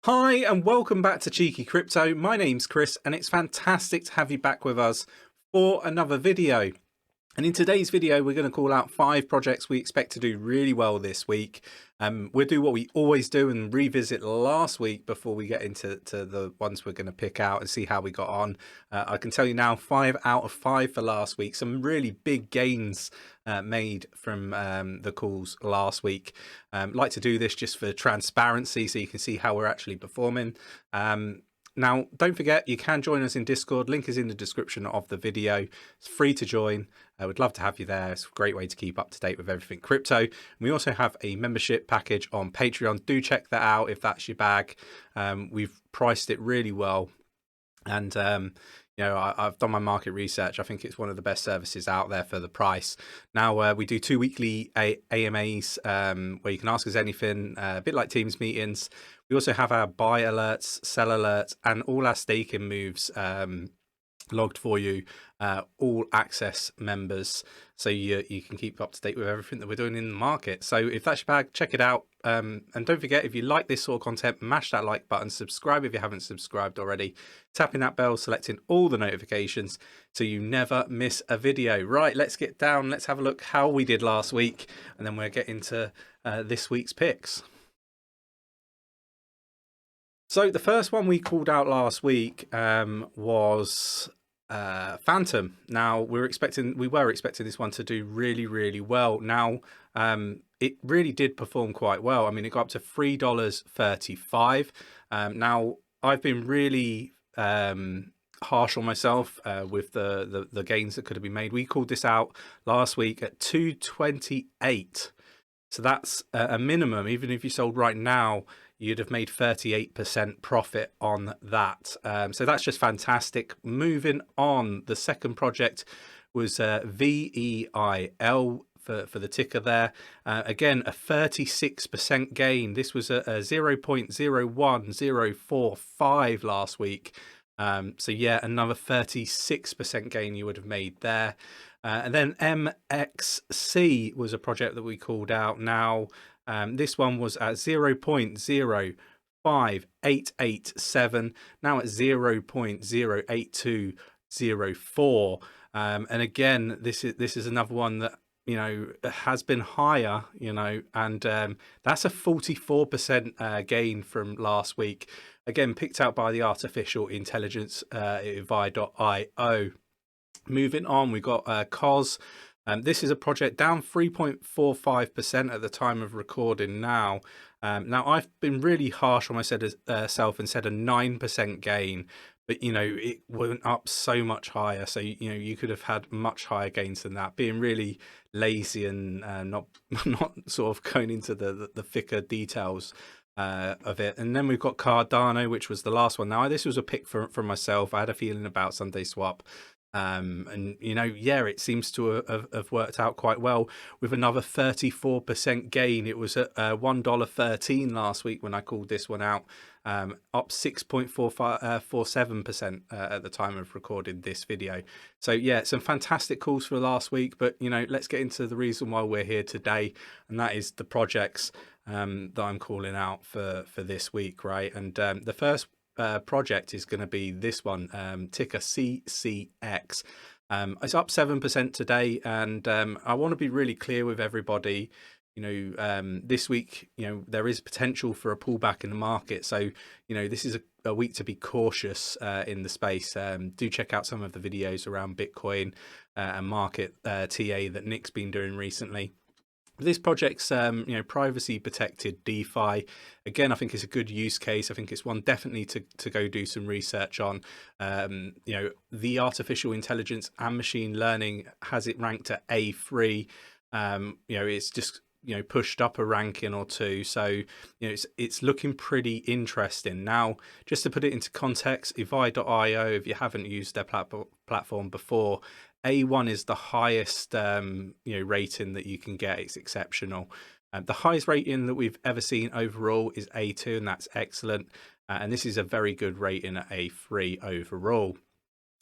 Hi and welcome back to Cheeky Crypto. My name's Chris and it's fantastic to have you back with us for another video. And in today's video, we're going to call out 5 projects we expect to do really well this week. We'll do what we always do and revisit last week before we get into the ones we're going to pick out and see how we got on. I can tell you now 5 out of 5 for last week. Some really big gains made from the calls last week. Like to do this just for transparency so you can see how we're actually performing. Now, don't forget, you can join us in Discord. Link is in the description of the video. It's free to join. I would love to have you there. It's a great way to keep up to date with everything crypto. And we also have a membership package on Patreon. Do check that out if that's your bag. We've priced it really well. And, you know, I've done my market research. I think it's one of the best services out there for the price. Now, we do 2 weekly AMAs where you can ask us anything, a bit like Teams meetings. We also have our buy alerts, sell alerts, and all our staking moves logged for you, all access members, so you can keep up to date with everything that we're doing in the market. So if that's your bag, check it out. And don't forget, if you like this sort of content, mash that like button, subscribe if you haven't subscribed already, tapping that bell, selecting all the notifications so you never miss a video. Right, let's get down. Let's have a look how we did last week, and then we'll get into this week's picks. So the first one we called out last week was Phantom. Now we were expecting this one to do really well. Now it really did perform quite well. I mean, it got up to $3.35. Now I've been really harsh on myself with the gains that could have been made. We called this out last week at 228. So that's a minimum. Even if you sold right now, you'd have made 38% profit on that. So that's just fantastic. Moving on, the second project was VEIL for the ticker there. Again, a 36% gain. This was a 0.01045 last week. So yeah, another 36% gain you would have made there. And then MXC was a project that we called out. Now, this one was at 0.05887, now at 0.08204. And again, this is another one that, you know, has been higher, you know, and that's a 44% gain from last week. Again, picked out by the artificial intelligence advice.io. Moving on, we got 𝗕𝗘𝗪𝗔𝗥𝗘. This is a project down 3.45% at the time of recording now. Now, I've been really harsh on myself and said a 9% gain, but, you know, it went up so much higher. So, you know, you could have had much higher gains than that, being really lazy and not sort of going into the thicker details of it. And then we've got Cardano, which was the last one. Now, this was a pick from myself. I had a feeling about Sunday Swap. And, you know, yeah, it seems to have worked out quite well with another 34% gain. It was at $1.13 last week when I called this one out, up 6.47% at the time of recording this video. So yeah, some fantastic calls for last week, but, you know, let's get into the reason why we're here today, and that is the projects that I'm calling out for this week, right? And the first project is going to be this one, ticker CCX. It's up 7% today, and I want to be really clear with everybody. You know, this week, you know, there is potential for a pullback in the market, so, you know, this is a week to be cautious in the space. Do check out some of the videos around Bitcoin and market TA that Nick's been doing recently. This project's, you know, privacy protected DeFi. Again, I think it's a good use case. I think it's one definitely to go do some research on. You know, the artificial intelligence and machine learning has it ranked at A3. You know, it's just, you know, pushed up a ranking or two. So, you know, it's looking pretty interesting. Now, just to put it into context, advice.io, if you haven't used their platform before, A1 is the highest you know, rating that you can get. It's exceptional. The highest rating that we've ever seen overall is A2, and that's excellent. And this is a very good rating at A3 overall.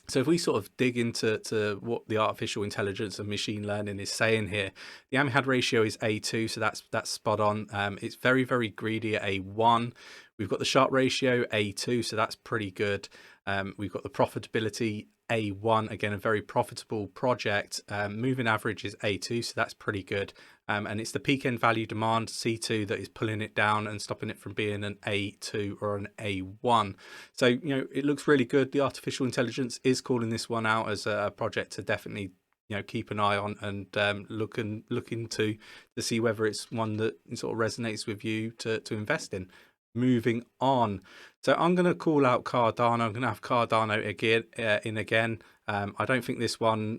So if we sort of dig into what the artificial intelligence and machine learning is saying here, the AMHAD ratio is A2, so that's spot on. It's very, very greedy at A1. We've got the Sharpe ratio A2, so that's pretty good. We've got the profitability A1, again, a very profitable project. Moving average is A2, so that's pretty good. And it's the peak end value demand C2 that is pulling it down and stopping it from being an A2 or an A1. So, you know, it looks really good. The artificial intelligence is calling this one out as a project to definitely, you know, keep an eye on and look into to see whether it's one that sort of resonates with you to invest in. Moving on, so I'm going to call out Cardano. I'm going to have Cardano again. I don't think this one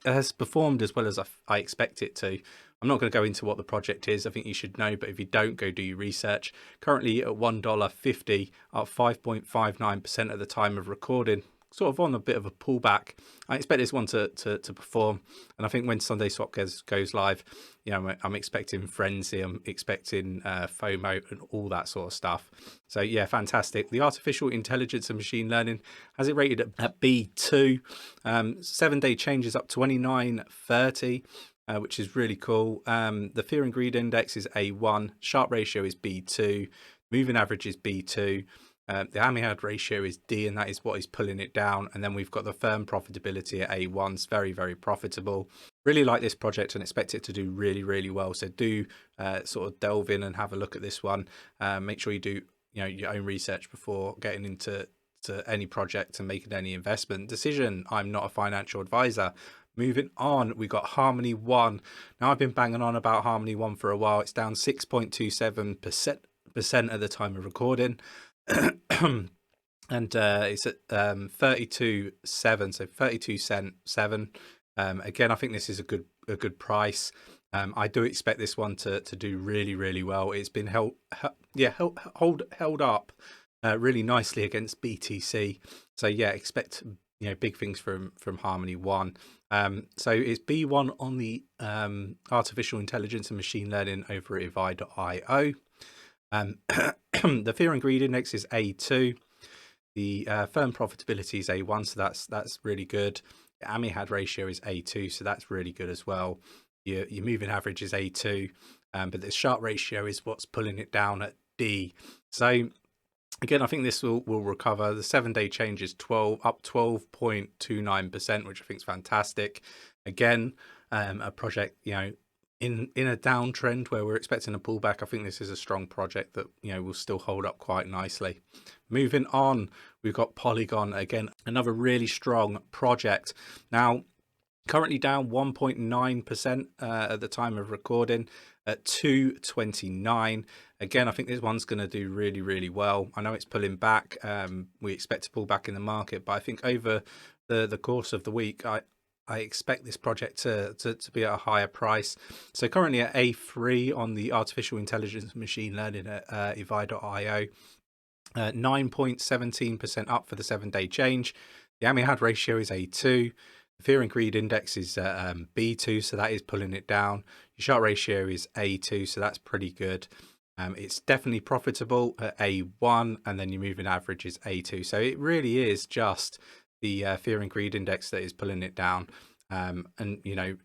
has performed as well as I expect it to. I'm not going to go into what the project is. I think you should know, but if you don't, go do your research. Currently at $1.50, up 5.59% at the time of recording. Sort of on a bit of a pullback. I expect this one to perform, and I think when Sunday Swap goes live, you know, I'm expecting frenzy, I'm expecting FOMO and all that sort of stuff. So yeah, fantastic. The artificial intelligence and machine learning has it rated at B2. 7-day changes up 29.30. Which is really cool. The fear and greed index is A1, Sharpe ratio is B2, moving average is B2. The 𝗕𝗢𝗠𝗠𝗘𝗡 ratio is D, and that is what is pulling it down. And then we've got the firm profitability at A1. It's very, very profitable. Really like this project and expect it to do really, really well. So do sort of delve in and have a look at this one. Make sure you do, you know, your own research before getting into any project and making any investment decision. I'm not a financial advisor. Moving on, we got Harmony One. Now, I've been banging on about Harmony One for a while. It's down 6.27% at the time of recording. And it's at 32.7, so 32.7. Again, I think this is a good price. I do expect this one to do really, really well. It's been held up really nicely against BTC. So yeah, expect, you know, big things from Harmony One. So it's B1 on the artificial intelligence and machine learning over at advice.io. The fear and greed index is A2. The firm profitability is A1, so that's really good. The 𝗕𝗢𝗠𝗪𝗔𝗥𝗘 ratio is A2, so that's really good as well. Your moving average is A2, but the Sharpe ratio is what's pulling it down at D. So again, I think this will recover. The 7-day change is up 12.29%, which I think is fantastic. Again, a project, you know, in a downtrend where we're expecting a pullback, I think this is a strong project that, you know, will still hold up quite nicely. Moving on, we've got Polygon, again, another really strong project. Now, currently down 1.9% at the time of recording at 229. Again, I think this one's going to do really, really well. I know it's pulling back. We expect to pull back in the market, but I think over the course of the week, I expect this project to be at a higher price. So currently at A3 on the artificial intelligence machine learning at advice.io, 9.17% up for the 7-day change. The 𝗕𝗢𝗠𝗪𝗔𝗥𝗘 ratio is A2. The fear and greed index is B2, so that is pulling it down. Your Sharpe ratio is A2, so that's pretty good. It's definitely profitable at A1, and then your moving average is A2. So it really is just the fear and greed index that is pulling it down. And, you know,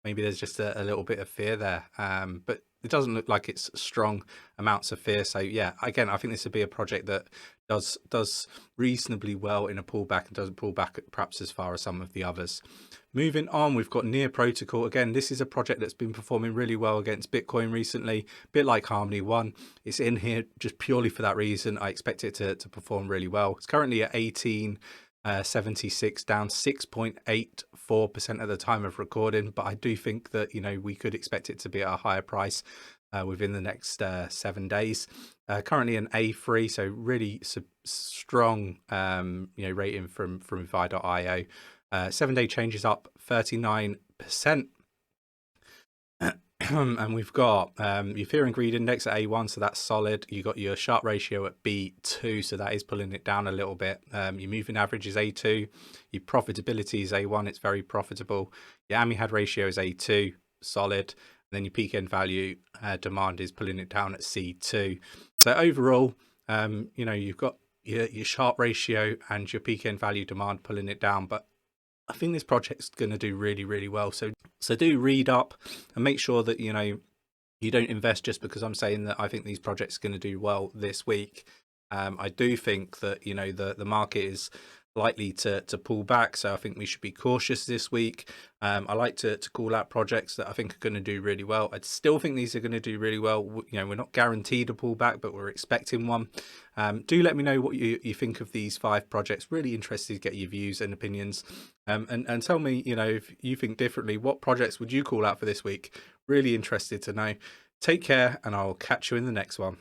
maybe there's just a little bit of fear there, but it doesn't look like it's strong amounts of fear. So yeah, again, I think this would be a project that does reasonably well in a pullback and doesn't pull back perhaps as far as some of the others. Moving on, we've got Near Protocol. Again, this is a project that's been performing really well against Bitcoin recently, a bit like Harmony One. It's in here just purely for that reason. I expect it to perform really well. It's currently at 18.76, down 6.84% at the time of recording, but I do think that, you know, we could expect it to be at a higher price within the next 7 days. Currently an A3, so really strong you know, rating from advice.io. 7-day change is up 39%. And we've got your fear and greed index at A1, so that's solid. You got your Sharpe ratio at B2, so that is pulling it down a little bit. Your moving average is A2. Your profitability is A1, it's very profitable. Your 𝗕𝗢𝗠𝗪𝗔𝗥𝗘 ratio is A2, solid. And then your peak end value demand is pulling it down at C2. So overall, you know, you've got your Sharpe ratio and your peak end value demand pulling it down, but I think this project's going to do really, really well. So do read up and make sure that, you know, You don't invest just because I'm saying that I think these projects are going to do well this week. I do think that, you know, the market is likely to pull back, so I think we should be cautious this week. I like to call out projects that I think are going to do really well. I still think these are going to do really well. You know, we're not guaranteed a pullback, but we're expecting one. Do let me know what you think of these 5 projects. Really interested to get your views and opinions, and tell me, you know, if you think differently. What projects would you call out for this week? Really interested to know. Take care, and I'll catch you in the next one.